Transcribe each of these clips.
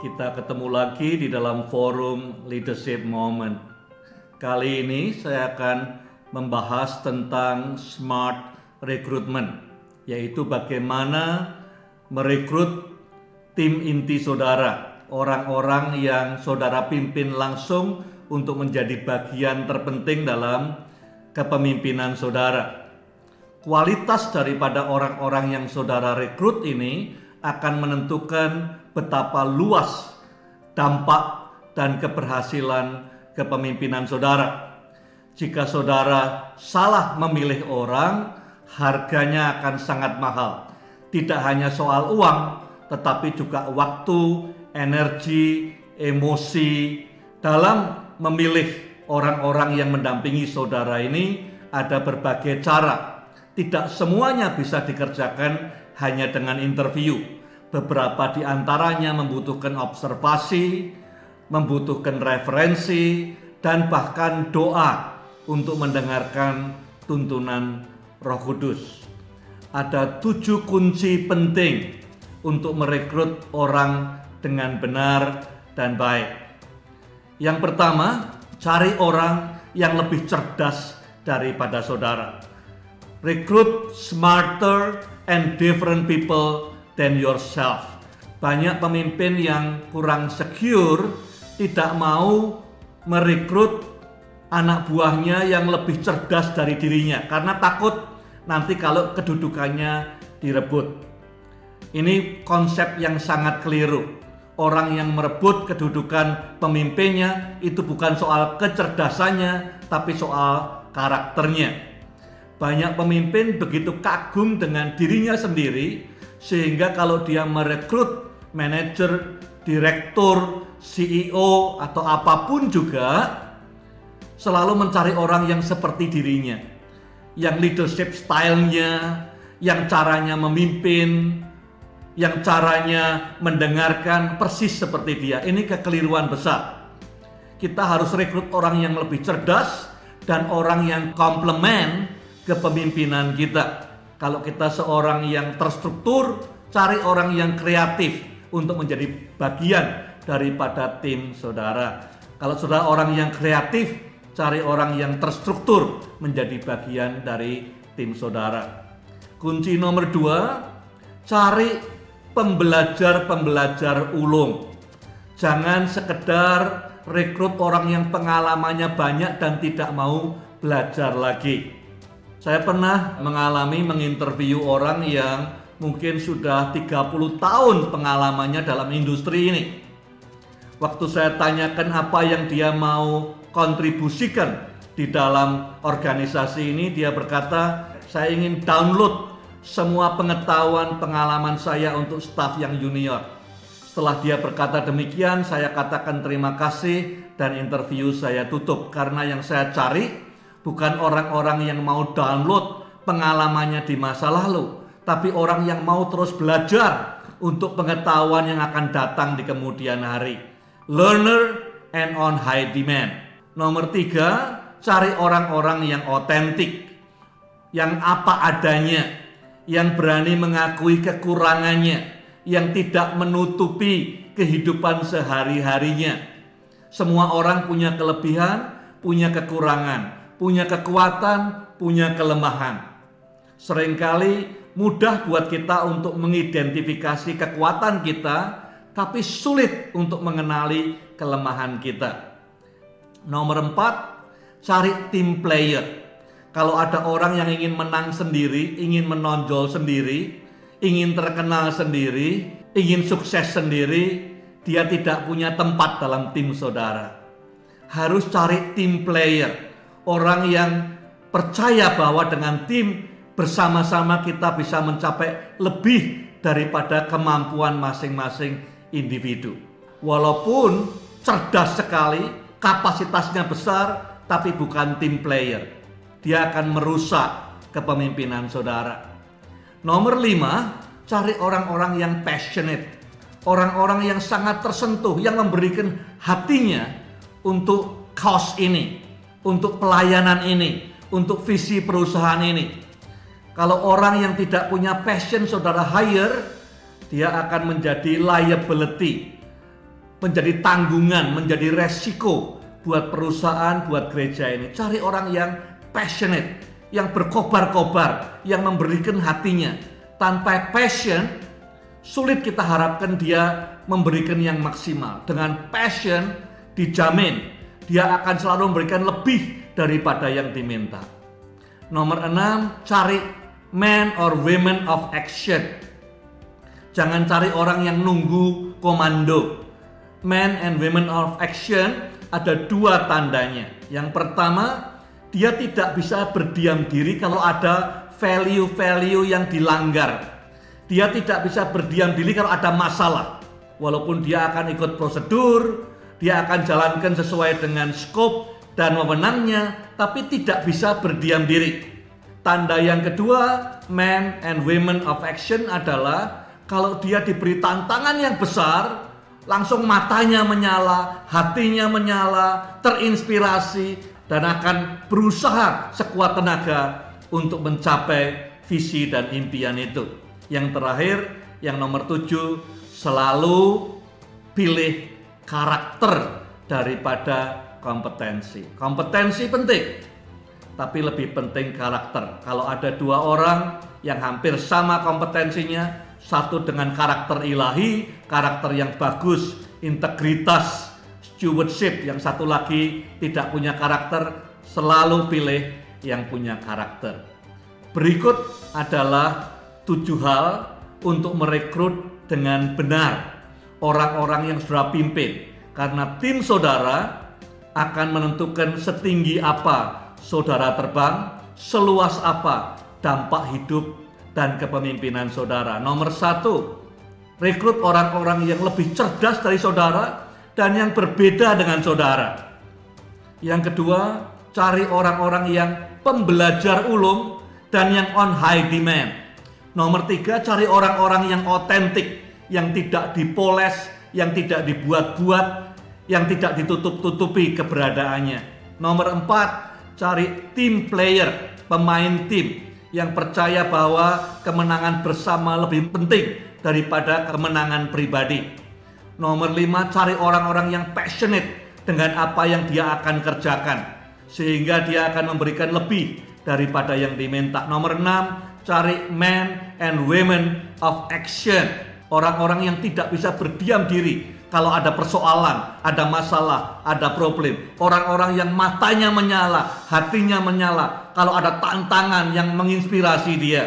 Kita ketemu lagi di dalam forum Leadership Moment. Kali ini saya akan membahas tentang smart recruitment, yaitu bagaimana merekrut tim inti saudara, orang-orang yang saudara pimpin langsung untuk menjadi bagian terpenting dalam kepemimpinan saudara. Kualitas daripada orang-orang yang saudara rekrut ini akan menentukan betapa luas dampak dan keberhasilan kepemimpinan saudara. Jika saudara salah memilih orang, harganya akan sangat mahal. Tidak hanya soal uang, tetapi juga waktu, energi, emosi. Dalam memilih orang-orang yang mendampingi saudara ini ada berbagai cara. Tidak semuanya bisa dikerjakan hanya dengan interview. Beberapa di antaranya membutuhkan observasi, membutuhkan referensi, dan bahkan doa untuk mendengarkan tuntunan Roh Kudus. Ada 7 kunci penting untuk merekrut orang dengan benar dan baik. Yang pertama, cari orang yang lebih cerdas daripada saudara. Recruit smarter and different people than yourself. Banyak pemimpin yang kurang secure tidak mau merekrut anak buahnya yang lebih cerdas dari dirinya karena takut nanti kalau kedudukannya direbut. Ini konsep yang sangat keliru. Orang yang merebut kedudukan pemimpinnya itu bukan soal kecerdasannya, tapi soal karakternya. Banyak pemimpin begitu kagum dengan dirinya sendiri, sehingga kalau dia merekrut manajer, direktur, CEO, atau apapun juga, selalu mencari orang yang seperti dirinya. Yang leadership style-nya, yang caranya memimpin, yang caranya mendengarkan persis seperti dia. Ini kekeliruan besar. Kita harus rekrut orang yang lebih cerdas dan orang yang komplement kepemimpinan kita. Kalau kita seorang yang terstruktur, cari orang yang kreatif untuk menjadi bagian daripada tim saudara. Kalau saudara orang yang kreatif, cari orang yang terstruktur menjadi bagian dari tim saudara. Kunci nomor 2, cari pembelajar-pembelajar ulung. Jangan sekedar rekrut orang yang pengalamannya banyak dan tidak mau belajar lagi. Saya pernah menginterview orang yang mungkin sudah 30 tahun pengalamannya dalam industri ini. Waktu saya tanyakan apa yang dia mau kontribusikan di dalam organisasi ini, dia berkata, saya ingin download semua pengetahuan pengalaman saya untuk staf yang junior. Setelah dia berkata demikian, saya katakan terima kasih dan interview saya tutup. Karena yang saya cari bukan orang-orang yang mau download pengalamannya di masa lalu, tapi orang yang mau terus belajar untuk pengetahuan yang akan datang di kemudian hari. Learner and on high demand. Nomor 3, cari orang-orang yang otentik, yang apa adanya, yang berani mengakui kekurangannya, yang tidak menutupi kehidupan sehari-harinya. Semua orang punya kelebihan, punya kekurangan, punya kekuatan, punya kelemahan. Seringkali mudah buat kita untuk mengidentifikasi kekuatan kita, tapi sulit untuk mengenali kelemahan kita. Nomor 4, cari team player. Kalau ada orang yang ingin menang sendiri, ingin menonjol sendiri, ingin terkenal sendiri, ingin sukses sendiri, dia tidak punya tempat dalam tim saudara. Harus cari team player. Orang yang percaya bahwa dengan tim bersama-sama kita bisa mencapai lebih daripada kemampuan masing-masing individu. Walaupun cerdas sekali, kapasitasnya besar, tapi bukan team player. Dia akan merusak kepemimpinan saudara. Nomor 5, cari orang-orang yang passionate. Orang-orang yang sangat tersentuh, yang memberikan hatinya untuk cause ini, untuk pelayanan ini, untuk visi perusahaan ini. Kalau orang yang tidak punya passion saudara hire, dia akan menjadi liability, menjadi tanggungan, menjadi resiko buat perusahaan, buat gereja ini. Cari orang yang passionate, yang berkobar-kobar, yang memberikan hatinya. Tanpa passion, sulit kita harapkan dia memberikan yang maksimal. Dengan passion, dijamin dia akan selalu memberikan lebih daripada yang diminta. Nomor 6, cari men or women of action. Jangan cari orang yang nunggu komando. Men and women of action ada dua tandanya. Yang pertama, dia tidak bisa berdiam diri kalau ada value-value yang dilanggar. Dia tidak bisa berdiam diri kalau ada masalah. Walaupun dia akan ikut prosedur, dia akan jalankan sesuai dengan scope dan wewenangnya, tapi tidak bisa berdiam diri. Tanda yang kedua, men and women of action adalah kalau dia diberi tantangan yang besar, langsung matanya menyala, hatinya menyala, terinspirasi, dan akan berusaha sekuat tenaga untuk mencapai visi dan impian itu. Yang terakhir, yang nomor 7, selalu pilih karakter daripada kompetensi. Kompetensi penting, tapi lebih penting karakter. Kalau ada dua orang yang hampir sama kompetensinya, satu dengan karakter ilahi, karakter yang bagus, integritas, stewardship, yang satu lagi tidak punya karakter, selalu pilih yang punya karakter. Berikut adalah 7 hal untuk merekrut dengan benar orang-orang yang saudara pimpin. Karena tim saudara akan menentukan setinggi apa saudara terbang, seluas apa dampak hidup dan kepemimpinan saudara. Nomor 1, rekrut orang-orang yang lebih cerdas dari saudara dan yang berbeda dengan saudara. Yang kedua, cari orang-orang yang pembelajar ulung dan yang on high demand. Nomor 3, cari orang-orang yang otentik, yang tidak dipoles, yang tidak dibuat-buat, yang tidak ditutup-tutupi keberadaannya. Nomor 4, cari team player, pemain tim yang percaya bahwa kemenangan bersama lebih penting daripada kemenangan pribadi. Nomor 5, cari orang-orang yang passionate dengan apa yang dia akan kerjakan, sehingga dia akan memberikan lebih daripada yang diminta. Nomor 6, cari men and women of action. Orang-orang yang tidak bisa berdiam diri kalau ada persoalan, ada masalah, ada problem. Orang-orang yang matanya menyala, hatinya menyala kalau ada tantangan yang menginspirasi dia.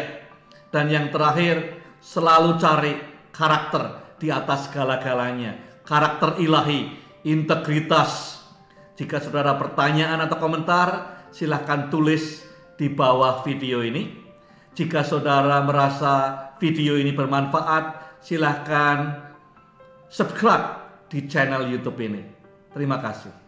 Dan yang terakhir, selalu cari karakter di atas segala-galanya. Karakter ilahi, integritas. Jika saudara pertanyaan atau komentar, silahkan tulis di bawah video ini. Jika saudara merasa video ini bermanfaat, silahkan subscribe di channel YouTube ini. Terima kasih.